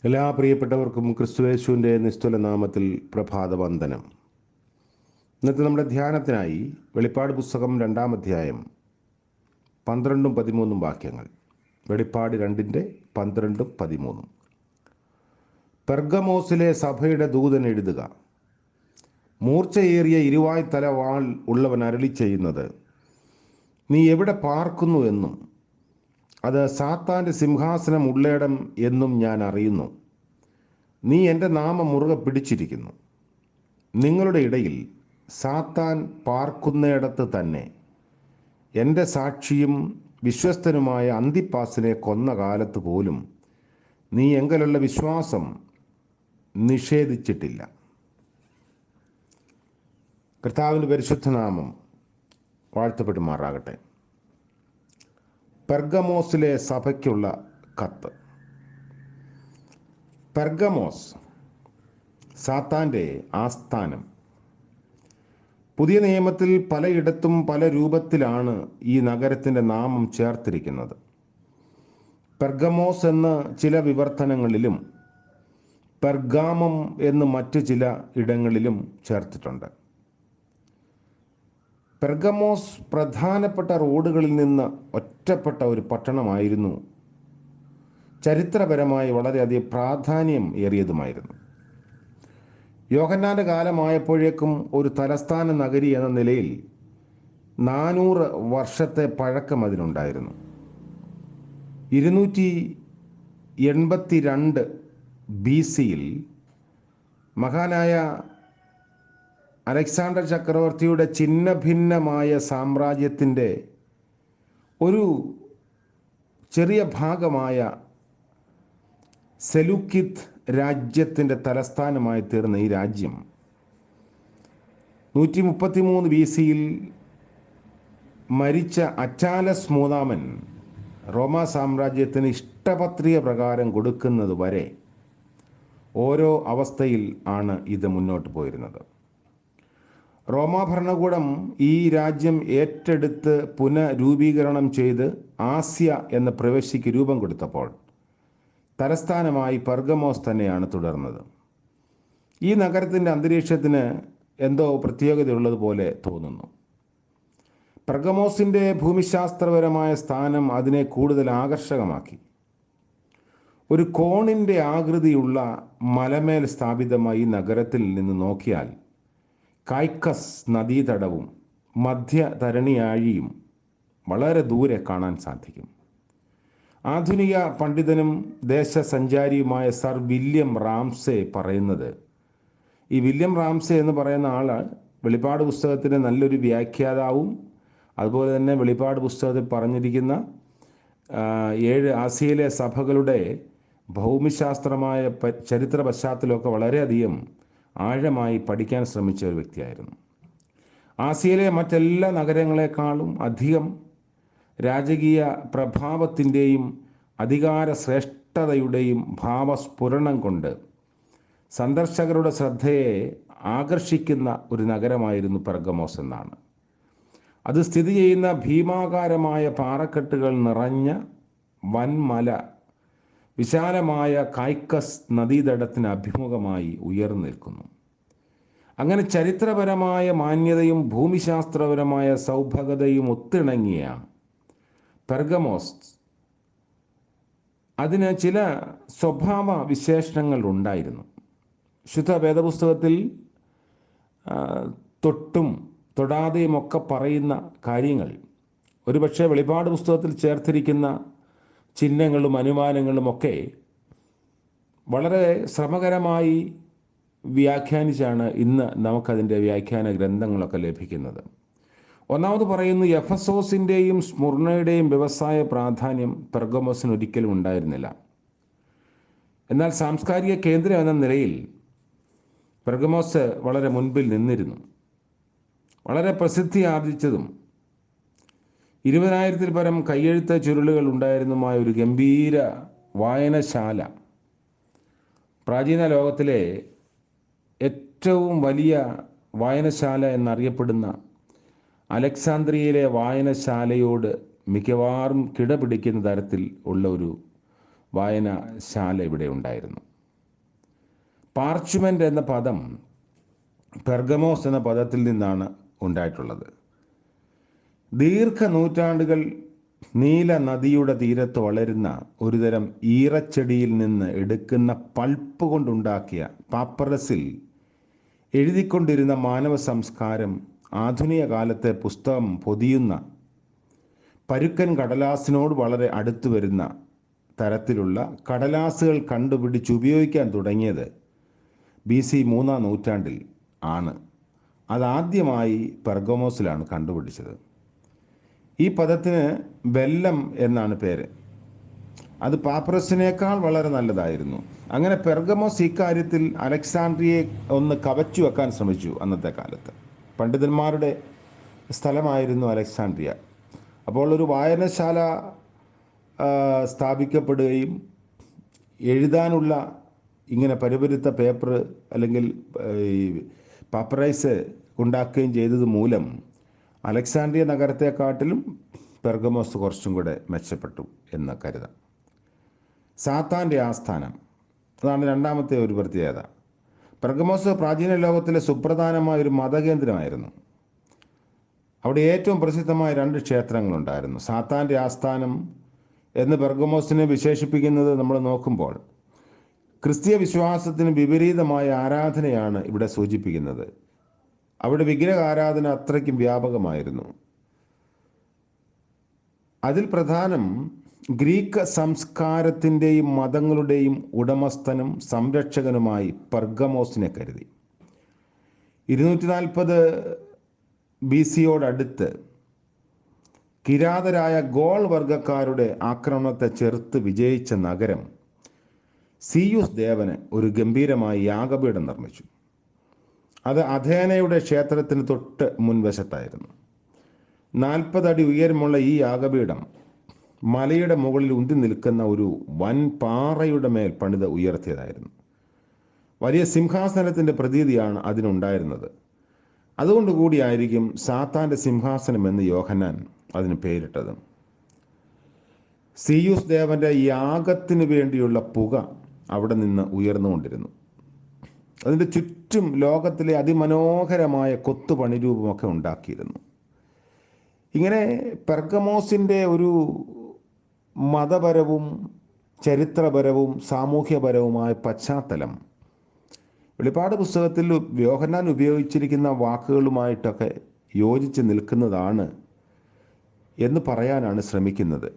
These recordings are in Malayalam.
എല്ലാ പ്രിയപ്പെട്ടവർക്കും ക്രിസ്തുയേശുവിൻ്റെ നിസ്തുല നാമത്തിൽ പ്രഭാതവന്ദനം. ഇന്നത്തെ നമ്മുടെ ധ്യാനത്തിനായി വെളിപ്പാട് പുസ്തകം 2-ാം അധ്യായം 12-13 വാക്യങ്ങൾ. വെളിപ്പാട് 2:12-13. പെർഗമോസിലെ സഭയുടെ ദൂതൻ എഴുതുക: മൂർച്ചയേറിയ ഇരുവായ് തല വാൾ ഉള്ളവൻ അരുളി ചെയ്യുന്നത്, നീ എവിടെ പാർക്കുന്നു എന്നും അത് സാത്താൻ്റെ സിംഹാസനം ഉള്ളയിടം എന്നും ഞാൻ അറിയുന്നു. നീ എൻ്റെ നാമം മുറുകെ പിടിച്ചിരിക്കുന്നു. നിങ്ങളുടെ ഇടയിൽ സാത്താൻ പാർക്കുന്നിടത്ത് തന്നെ എൻ്റെ സാക്ഷിയും വിശ്വസ്തനുമായ അന്തിപ്പാസിനെ കൊന്ന കാലത്ത് പോലും നീ എങ്കലുള്ള വിശ്വാസം നിഷേധിച്ചിട്ടില്ല. കർത്താവിൻ്റെ പരിശുദ്ധ നാമം വാഴ്ത്തപ്പെടുമാറാകട്ടെ. പെർഗമോസിലെ സഭയ്ക്കുള്ള കത്ത്. പെർഗമോസ് സാത്താൻ്റെ ആസ്ഥാനം. പുതിയ നിയമത്തിൽ പലയിടത്തും പല രൂപത്തിലാണ് ഈ നഗരത്തിൻ്റെ നാമം ചേർത്തിരിക്കുന്നത്. പെർഗമോസ് എന്ന് ചില വിവർത്തനങ്ങളിലും പെർഗാമം എന്ന് മറ്റു ചില ഇടങ്ങളിലും ചേർത്തിട്ടുണ്ട്. പെർഗമോസ് പ്രധാനപ്പെട്ട റോഡുകളിൽ നിന്ന് ഒറ്റപ്പെട്ട ഒരു പട്ടണമായിരുന്നു. ചരിത്രപരമായി വളരെയധികം പ്രാധാന്യം ഏറിയതുമായിരുന്നു. യോഹന്നാൻ്റെ കാലമായപ്പോഴേക്കും ഒരു തലസ്ഥാന നഗരി എന്ന നിലയിൽ 400 വർഷത്തെ പഴക്കം അതിനുണ്ടായിരുന്നു. 282 BC-യിൽ മഹാനായ അലക്സാണ്ടർ ചക്രവർത്തിയുടെ ഛിന്ന ഭിന്നമായ സാമ്രാജ്യത്തിൻ്റെ ഒരു ചെറിയ ഭാഗമായ സെലൂക്കിത് രാജ്യത്തിൻ്റെ തലസ്ഥാനമായി തീർന്ന ഈ രാജ്യം 133 BC-യിൽ മരിച്ച അറ്റാലസ് മൂന്നാമൻ റോമാ സാമ്രാജ്യത്തിന് ഇഷ്ടപത്രിക പ്രകാരം കൊടുക്കുന്നത് വരെ ഓരോ അവസ്ഥയിൽ ആണ് ഇത് മുന്നോട്ട് പോയിരുന്നത്. റോമാ ഭരണകൂടം ഈ രാജ്യം ഏറ്റെടുത്ത് പുനരൂപീകരണം ചെയ്ത് ആസ്യ എന്ന പ്രവിശ്യയ്ക്ക് രൂപം കൊടുത്തപ്പോൾ തലസ്ഥാനമായി പെർഗമോസ് തന്നെയാണ് തുടർന്നത്. ഈ നഗരത്തിൻ്റെ അന്തരീക്ഷത്തിന് എന്തോ പ്രത്യേകതയുള്ളതുപോലെ തോന്നുന്നു. പെർഗമോസിൻ്റെ ഭൂമിശാസ്ത്രപരമായ സ്ഥാനം അതിനെ കൂടുതൽ ആകർഷകമാക്കി. ഒരു കോണിൻ്റെ ആകൃതിയുള്ള മലമേൽ സ്ഥാപിതമായ ഈ നഗരത്തിൽ നിന്ന് നോക്കിയാൽ കായ്ക്കസ് നദീതടവും മധ്യധരണിയാഴിയും വളരെ ദൂരെ കാണാൻ സാധിക്കും. ആധുനിക പണ്ഡിതനും ദേശസഞ്ചാരിയുമായ സർ വില്യം റാംസെ പറയുന്നത്, ഈ വില്യം റാംസെ എന്ന് പറയുന്ന ആൾ വെളിപ്പാട് പുസ്തകത്തിൻ്റെ നല്ലൊരു വ്യാഖ്യാതാവും അതുപോലെ തന്നെ വെളിപ്പാട് പുസ്തകത്തിൽ പറഞ്ഞിരിക്കുന്ന 7 ആസിയയിലെ സഭകളുടെ ഭൗമിശാസ്ത്രമായ ചരിത്ര പശ്ചാത്തലമൊക്കെ വളരെയധികം ആഴമായി പഠിക്കാൻ ശ്രമിച്ച ഒരു വ്യക്തിയായിരുന്നു. ആസിയയിലെ മറ്റെല്ലാ നഗരങ്ങളെക്കാളും അധികം രാജകീയ പ്രഭാവത്തിൻ്റെയും അധികാര ശ്രേഷ്ഠതയുടെയും ഭാവസ്ഫുരണം കൊണ്ട് സന്ദർശകരുടെ ശ്രദ്ധയെ ആകർഷിക്കുന്ന ഒരു നഗരമായിരുന്നു പെർഗമോസ് എന്നാണ്. അത് സ്ഥിതി ചെയ്യുന്ന ഭീമാകാരമായ പാറക്കെട്ടുകൾ നിറഞ്ഞ വൻമല വിശാലമായ കായ്ക്കസ് നദീതടത്തിന് അഭിമുഖമായി ഉയർന്നു നിൽക്കുന്നു. അങ്ങനെ ചരിത്രപരമായ മാന്യതയും ഭൂമിശാസ്ത്രപരമായ സൗഭഗതയും ഒത്തിണങ്ങിയ പെർഗമോസ് അതിന് ചില സ്വഭാവ വിശേഷണങ്ങൾ ഉണ്ടായിരുന്നു. ശുദ്ധ വേദപുസ്തകത്തിൽ തൊട്ടും തൊടാതെയുമൊക്കെ പറയുന്ന കാര്യങ്ങൾ ഒരുപക്ഷെ വെളിപ്പാട് പുസ്തകത്തിൽ ചേർത്തിരിക്കുന്ന ചിഹ്നങ്ങളും അനുമാനങ്ങളുമൊക്കെ വളരെ ശ്രമകരമായി വ്യാഖ്യാനിച്ചാണ് ഇന്ന് നമുക്കതിൻ്റെ വ്യാഖ്യാന ഗ്രന്ഥങ്ങളൊക്കെ ലഭിക്കുന്നത്. ഒന്നാമത് പറയുന്നു, എഫസോസിൻ്റെയും സ്മുർണയുടെയും വ്യവസായ പ്രാധാന്യം പെർഗമോസിന് ഒരിക്കലും ഉണ്ടായിരുന്നില്ല. എന്നാൽ സാംസ്കാരിക കേന്ദ്രം എന്ന നിലയിൽ പെർഗമോസ് വളരെ മുൻപിൽ നിന്നിരുന്നു. വളരെ പ്രസിദ്ധി ആർജിച്ചതും 20,000-ൽ പരം കയ്യെഴുത്ത് ചുരുളുകൾ ഉണ്ടായിരുന്നതുമായ ഒരു ഗംഭീര വായനശാല, പ്രാചീന ലോകത്തിലെ ഏറ്റവും വലിയ വായനശാല എന്നറിയപ്പെടുന്ന അലക്സാന്ദ്രിയയിലെ വായനശാലയോട് മിക്കവാറും കിടപിടിക്കുന്ന തരത്തിൽ ഉള്ള ഒരു വായനശാല ഇവിടെ ഉണ്ടായിരുന്നു. പാർച്ച്മെൻ്റ് എന്ന പദം പെർഗമോസ് എന്ന പദത്തിൽ നിന്നാണ് ഉണ്ടായിട്ടുള്ളത്. ദീർഘനൂറ്റാണ്ടുകൾ നീല നദിയുടെ തീരത്ത് വളരുന്ന ഒരുതരം ഈറച്ചെടിയിൽ നിന്ന് എടുക്കുന്ന പൾപ്പ് കൊണ്ടുണ്ടാക്കിയ പാപ്പറസിൽ എഴുതിക്കൊണ്ടിരുന്ന മാനവ സംസ്കാരം ആധുനിക കാലത്തെ പുസ്തകം പൊതിയുന്ന പരുക്കൻ കടലാസിനോട് വളരെ അടുത്തു വരുന്ന തരത്തിലുള്ള കടലാസുകൾ കണ്ടുപിടിച്ച് ഉപയോഗിക്കാൻ തുടങ്ങിയത് BC 3-ാം നൂറ്റാണ്ടിൽ ആണ്. അതാദ്യമായി പെർഗമോസിലാണ് കണ്ടുപിടിച്ചത്. ഈ പദത്തിന് വെല്ലം എന്നാണ് പേര്. അത് പാപ്പറസിനേക്കാൾ വളരെ നല്ലതായിരുന്നു. അങ്ങനെ പെർഗമോസ് ഇക്കാര്യത്തിൽ അലക്സാണ്ട്രിയയെ ഒന്ന് കവച്ചു വെക്കാൻ ശ്രമിച്ചു. അന്നത്തെ കാലത്ത് പണ്ഡിതന്മാരുടെ സ്ഥലമായിരുന്നു അലക്സാണ്ട്രിയ. അപ്പോൾ ഒരു വായനശാല സ്ഥാപിക്കപ്പെടുകയും എഴുതാനുള്ള ഇങ്ങനെ പരുപരുത്ത പേപ്പർ അല്ലെങ്കിൽ ഈ പാപ്പറൈസ് ഉണ്ടാക്കുകയും ചെയ്തത് മൂലം അലക്സാണ്ട്രിയ നഗരത്തെക്കാട്ടിലും പെർഗമോസ് കുറച്ചും കൂടെ മെച്ചപ്പെട്ടു എന്ന് കരുതാം. സാത്താൻ്റെ ആസ്ഥാനം, അതാണ് രണ്ടാമത്തെ ഒരു പ്രത്യേകത. പെർഗമോസ് പ്രാചീന ലോകത്തിലെ സുപ്രധാനമായ ഒരു മതകേന്ദ്രമായിരുന്നു. അവിടെ ഏറ്റവും പ്രസിദ്ധമായ 2 ക്ഷേത്രങ്ങളുണ്ടായിരുന്നു. സാത്താൻ്റെ ആസ്ഥാനം എന്ന് പെർഗമോസിനെ വിശേഷിപ്പിക്കുന്നത് നമ്മൾ നോക്കുമ്പോൾ ക്രിസ്തീയ വിശ്വാസത്തിന് വിപരീതമായ ആരാധനയാണ് ഇവിടെ സൂചിപ്പിക്കുന്നത്. അവിടെ വിഗ്രഹാരാധന അത്രയ്ക്കും വ്യാപകമായിരുന്നു. അതിൽ പ്രധാനം ഗ്രീക്ക് സംസ്കാരത്തിൻ്റെയും മതങ്ങളുടെയും ഉടമസ്ഥനും സംരക്ഷകനുമായി പെർഗമോസിനെ കരുതി. 240 BC-യോടടുത്ത് കിരാതരായ ഗോൾ വർഗക്കാരുടെ ആക്രമണത്തെ ചെറുത്ത് വിജയിച്ച നഗരം സിയൂസ് ദേവന് ഒരു ഗംഭീരമായ യാഗപീഠം നിർമ്മിച്ചു. അത് അഥേനയുടെ ക്ഷേത്രത്തിന് തൊട്ട് മുൻവശത്തായിരുന്നു. 40 അടി ഉയരമുള്ള ഈ യാഗപീഠം മലയുടെ മുകളിൽ ഉന്തി നിൽക്കുന്ന ഒരു വൻ പാറയുടെ മേൽ പണിത് ഉയർത്തിയതായിരുന്നു. വലിയ സിംഹാസനത്തിൻ്റെ പ്രതീതിയാണ് അതിനുണ്ടായിരുന്നത്. അതുകൊണ്ടുകൂടിയായിരിക്കും സാത്താൻ്റെ സിംഹാസനം എന്ന് യോഹന്നാൻ അതിന് പേരിട്ടത്. സിയൂസ് ദേവന്റെ യാഗത്തിന് വേണ്ടിയുള്ള പുക അവിടെ നിന്ന് ഉയർന്നുകൊണ്ടിരുന്നു. അതിൻ്റെ ചുറ്റും ലോകത്തിലെ അതിമനോഹരമായ കൊത്തുപണിരൂപമൊക്കെ ഉണ്ടാക്കിയിരുന്നു. ഇങ്ങനെ പെർഗമോസിൻ്റെ ഒരു മതപരവും ചരിത്രപരവും സാമൂഹ്യപരവുമായ പശ്ചാത്തലം വെളിപ്പാട് പുസ്തകത്തിൽ യോഹന്നാൻ ഉപയോഗിച്ചിരിക്കുന്ന വാക്കുകളുമായിട്ടൊക്കെ യോജിച്ച് നിൽക്കുന്നതാണ് എന്ന് പറയാനാണ് ശ്രമിക്കുന്നത്.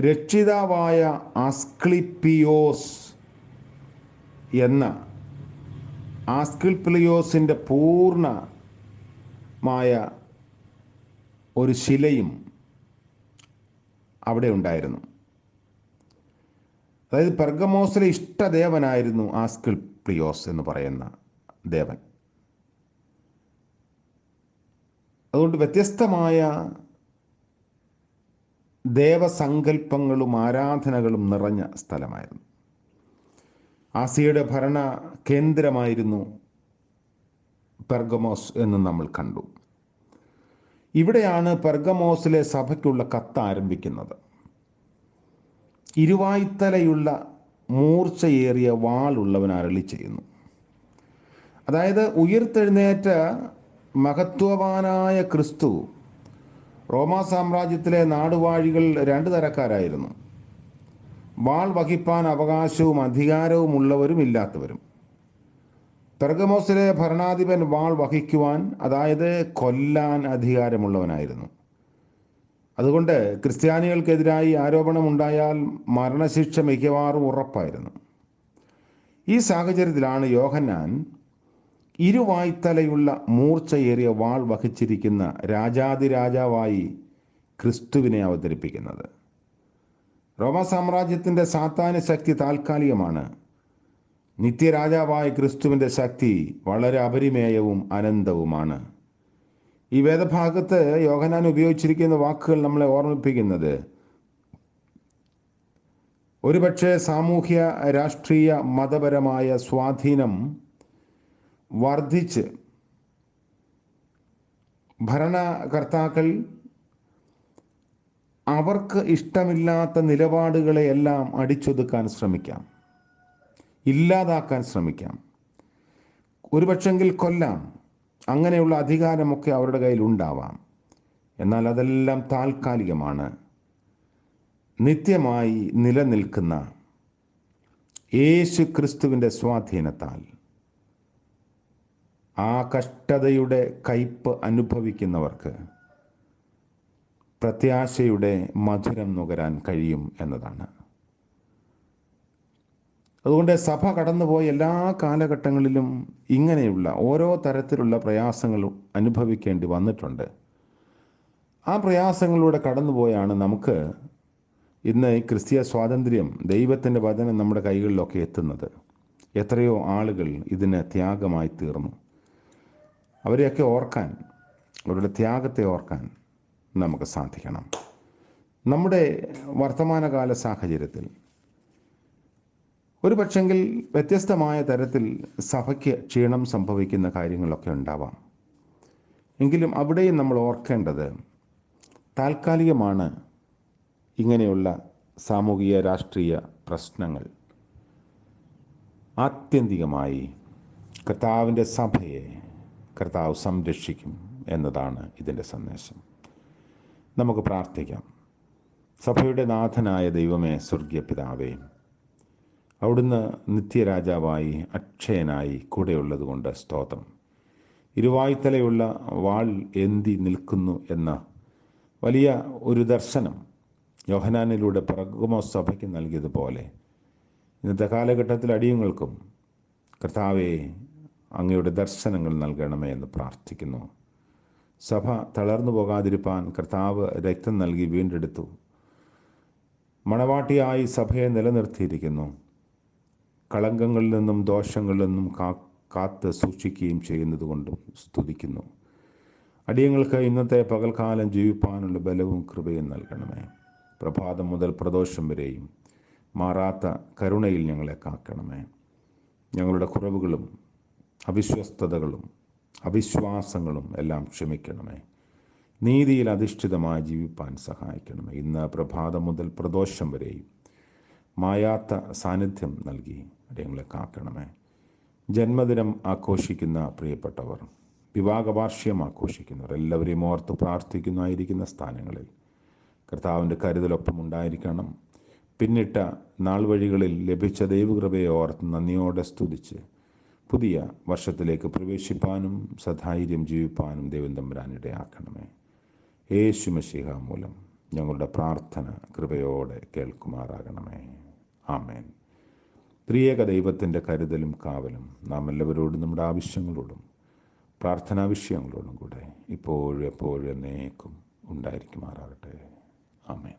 രക്ഷിതാവായ ആസ്ക്ലിപ്പിയോസ് എന്ന ആസ്ക്ലിപ്പിയോസിൻ്റെ പൂർണ്ണമായ ഒരു ശിലയും അവിടെ ഉണ്ടായിരുന്നു. അതായത് പെർഗമോസിലെ ഇഷ്ടദേവനായിരുന്നു ആസ്ക്ലിപ്പിയോസ് എന്ന് പറയുന്ന ദേവൻ. അതുകൊണ്ട് വ്യത്യസ്തമായ ദേവസങ്കല്പങ്ങളും ആരാധനകളും നിറഞ്ഞ സ്ഥലമായിരുന്നു. ആസിയയുടെ ഭരണ കേന്ദ്രമായിരുന്നു പെർഗമോസ് എന്ന് നമ്മൾ കണ്ടു. ഇവിടെയാണ് പെർഗമോസിലെ സഭയ്ക്കുള്ള കത്ത് ആരംഭിക്കുന്നത്. ഇരുവായ്ത്തലയുള്ള മൂർച്ചയേറിയ വാളുള്ളവൻ അരുളി ചെയ്യുന്നു. അതായത് ഉയിർത്തെഴുന്നേറ്റ മഹത്വവാനായ ക്രിസ്തു റോമാ സാമ്രാജ്യത്തിലെ നാടുവാഴികൾ 2 തരക്കാരായിരുന്നു. വാൾ വഹിപ്പാൻ അവകാശവും അധികാരവും ഉള്ളവരും ഇല്ലാത്തവരും. പെർഗമോസിലെ ഭരണാധിപൻ വാൾ വഹിക്കുവാൻ, അതായത് കൊല്ലാൻ അധികാരമുള്ളവനായിരുന്നു. അതുകൊണ്ട് ക്രിസ്ത്യാനികൾക്കെതിരായി ആരോപണമുണ്ടായാൽ മരണശിക്ഷ മിക്കവാറും ഉറപ്പായിരുന്നു. ഈ സാഹചര്യത്തിലാണ് യോഹന്നാൻ ഇരുവായ്ത്തലയുള്ള മൂർച്ചയേറിയ വാൾ വഹിച്ചിരിക്കുന്ന രാജാതിരാജാവായി ക്രിസ്തുവിനെ അവതരിപ്പിക്കുന്നത്. റോമാ സാമ്രാജ്യത്തിൻ്റെ സാത്താന്യ ശക്തി താൽക്കാലികമാണ്. നിത്യരാജാവായ ക്രിസ്തുവിൻ്റെ ശക്തി വളരെ അപരിമേയവും അനന്തവുമാണ്. ഈ വേദഭാഗത്ത് യോഹന്നാൻ ഉപയോഗിച്ചിരിക്കുന്ന വാക്കുകൾ നമ്മളെ ഓർമ്മിപ്പിക്കുന്നത് ഒരുപക്ഷെ സാമൂഹ്യ രാഷ്ട്രീയ മതപരമായ സ്വാധീനം വർദ്ധിച്ച് ഭരണകർത്താക്കൾ അവർക്ക് ഇഷ്ടമില്ലാത്ത നിലപാടുകളെയെല്ലാം അടിച്ചൊതുക്കാൻ ശ്രമിക്കാം. ഇല്ലാതാക്കാൻ ശ്രമിക്കാം, ഒരുപക്ഷെങ്കിൽ കൊല്ലാം. അങ്ങനെയുള്ള അധികാരമൊക്കെ അവരുടെ കയ്യിൽ ഉണ്ടാവാം. എന്നാൽ അതെല്ലാം താൽക്കാലികമാണ്. നിത്യമായി നിലനിൽക്കുന്ന യേശു ക്രിസ്തുവിൻ്റെ സ്വാധീനത്താൽ ആ കഷ്ടതയുടെ കയ്പ് അനുഭവിക്കുന്നവർക്ക് പ്രത്യാശയുടെ മധുരം നുകരാൻ കഴിയും എന്നതാണ്. അതുകൊണ്ട് സഭ കടന്നുപോയ എല്ലാ കാലഘട്ടങ്ങളിലും ഇങ്ങനെയുള്ള ഓരോ തരത്തിലുള്ള പ്രയാസങ്ങൾ അനുഭവിക്കേണ്ടി വന്നിട്ടുണ്ട്. ആ പ്രയാസങ്ങളിലൂടെ കടന്നുപോയാണ് നമുക്ക് ഇന്ന് ഈ ക്രിസ്തീയ സ്വാതന്ത്ര്യം, ദൈവത്തിൻ്റെ വചനം നമ്മുടെ കൈകളിലൊക്കെ എത്തുന്നത്. എത്രയോ ആളുകൾ ഇതിന് ത്യാഗമായി തീർന്നു. അവരെയൊക്കെ ഓർക്കാൻ, അവരുടെ ത്യാഗത്തെ ഓർക്കാൻ നമുക്ക് സാധിക്കണം. നമ്മുടെ വർത്തമാനകാല സാഹചര്യത്തിൽ ഒരു പക്ഷെങ്കിൽ വ്യത്യസ്തമായ തരത്തിൽ സഭയ്ക്ക് ക്ഷീണം സംഭവിക്കുന്ന കാര്യങ്ങളൊക്കെ ഉണ്ടാവാം. എങ്കിലും അവിടെയും നമ്മൾ ഓർക്കേണ്ടത് താൽക്കാലികമാണ് ഇങ്ങനെയുള്ള സാമൂഹിക രാഷ്ട്രീയ പ്രശ്നങ്ങൾ. ആത്യന്തികമായി കർത്താവിൻ്റെ സഭയെ കർത്താവ് സംരക്ഷിക്കും എന്നതാണ് ഇതിൻ്റെ സന്ദേശം. നമുക്ക് പ്രാർത്ഥിക്കാം. സഭയുടെ നാഥനായ ദൈവമേ, സ്വർഗീയ പിതാവേ, അവിടുന്ന് നിത്യരാജാവായി അക്ഷയനായി കൂടെയുള്ളത് കൊണ്ട് സ്തോത്രം. ഇരുവായ്ത്തലയുള്ള വാൾ ഏന്തി നിൽക്കുന്നു എന്ന വലിയ ഒരു ദർശനം യോഹന്നാനിലൂടെ പെർഗമോസ് സഭയ്ക്ക് നൽകിയതുപോലെ ഇന്നത്തെ കാലഘട്ടത്തിൽ അടിയങ്ങൾക്കും കർത്താവെ അങ്ങയുടെ ദർശനങ്ങൾ നൽകണമേ എന്ന് പ്രാർത്ഥിക്കുന്നു. സഭ തളർന്നു പോകാതിരിപ്പാൻ കർത്താവ് രക്തം നൽകി വീണ്ടെടുത്തു. മണവാട്ടിയായി സഭയെ നിലനിർത്തിയിരിക്കുന്നു. കളങ്കങ്ങളിൽ നിന്നും ദോഷങ്ങളിൽ നിന്നും കാത്ത് സൂക്ഷിക്കുകയും ചെയ്യുന്നത് കൊണ്ടും സ്തുതിക്കുന്നു. അടിയങ്ങൾക്ക് ഇന്നത്തെ പകൽക്കാലം ജീവിപ്പാനുള്ള ബലവും കൃപയും നൽകണമേ. പ്രഭാതം മുതൽ പ്രദോഷം വരെയും മാറാത്ത കരുണയിൽ ഞങ്ങളെ കാക്കണമേ. ഞങ്ങളുടെ കുറവുകളും അവിശ്വസ്തതകളും അവിശ്വാസങ്ങളും എല്ലാം ക്ഷമിക്കണമേ. നീതിയിൽ അധിഷ്ഠിതമായി ജീവിപ്പാൻ സഹായിക്കണമേ. ഇന്ന് പ്രഭാതം മുതൽ പ്രദോഷം വരെയും മായാത്ത സാന്നിധ്യം നൽകി അടിയങ്ങളെ കാക്കണമേ. ജന്മദിനം ആഘോഷിക്കുന്ന പ്രിയപ്പെട്ടവർ, വിവാഹവാർഷികം ആഘോഷിക്കുന്നവർ എല്ലാവരെയും ഓർത്ത് പ്രാർത്ഥിക്കുന്നതായിരിക്കുന്ന സ്ഥാനങ്ങളിൽ കർത്താവിൻ്റെ കരുതലൊപ്പം ഉണ്ടായിരിക്കണം. പിന്നിട്ട നാൾ വഴികളിൽ ലഭിച്ച ദൈവകൃപയെ ഓർത്ത് നന്ദിയോടെ സ്തുതിച്ച് പുതിയ വർഷത്തിലേക്ക് പ്രവേശിപ്പാനും സധൈര്യം ജീവിപ്പാനും ദൈവം തമ്പുരാൻ ഇടയാക്കണമേ. യേശു മശീഹ മൂലം ഞങ്ങളുടെ പ്രാർത്ഥന കൃപയോടെ കേൾക്കുമാറാകണമേ. ആമേൻ. ത്രിയേക ദൈവത്തിൻ്റെ കരുതലും കാവലും നാം എല്ലാവരോടും നമ്മുടെ ആവശ്യങ്ങളോടും പ്രാർത്ഥനാ വിഷയങ്ങളോടും കൂടെ ഇപ്പോഴും എപ്പോഴും എന്നേക്കും ഉണ്ടായിരിക്കുമാറാകട്ടെ. ആമേൻ.